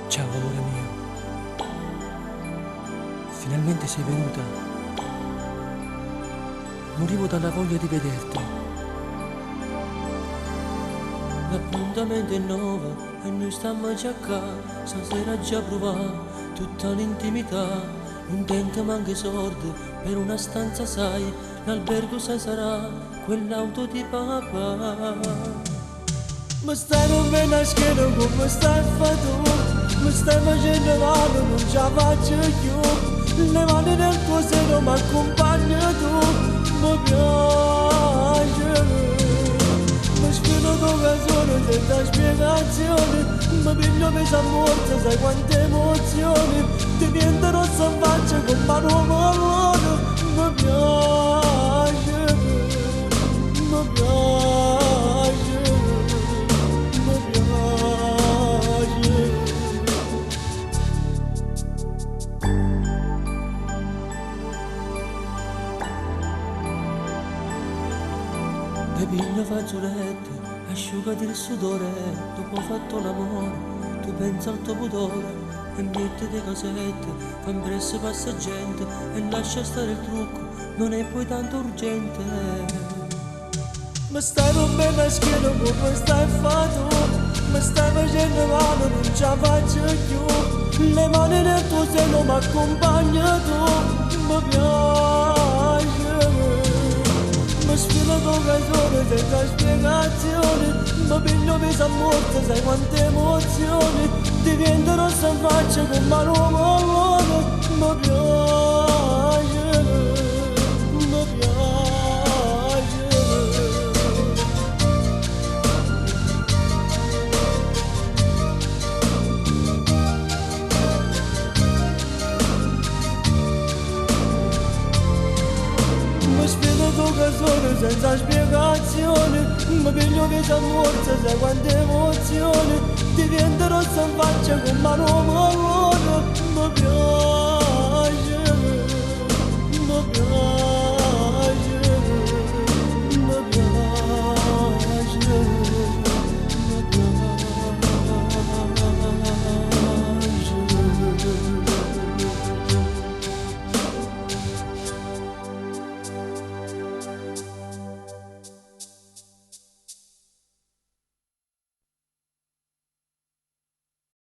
Ciao amore mio, finalmente sei venuta. Morivo dalla voglia di vederti. L'appuntamento è nuovo e noi stiamo già qua. Stasera già provato tutta l'intimità. Non tento manca sordi per una stanza, sai. L'albergo sai sarà quell'auto di papà. Ma stai non me ne schiena come stai fatto. Mi stai facendo male, non ce la faccio più. Le mani nel tuo seno mi accompagna tu. Mi piace. Mi sfido d'occasione senza spiegazioni. Mi piglio mesa morta, sai quante emozioni. Ti diventerò salvaggio con mano marrone. Mi piace. Mi piace. Ti piglio fazzoletti, asciugati il sudore, dopo fatto l'amore, tu pensi al tuo pudore, e metti dei casette, fa impresso passa gente, e lascia stare il trucco, non è poi tanto urgente. Ma stai rompendo la schiena come stai fatto, mi stai facendo male, non ce la faccio più, le mani nel tuo seno mi accompagna tu, mi piace. Mi sfido d'occasione senza spiegazioni. Mi piglio mesa morta, sai quante emozioni. Diventerò salvaggio con mano marrone. Mi piace, mi piace. Mi sfido d'occasione senza spiegazioni. Mi piglio mesa morta, sai quante emozioni. Diventerò salvaggio con mano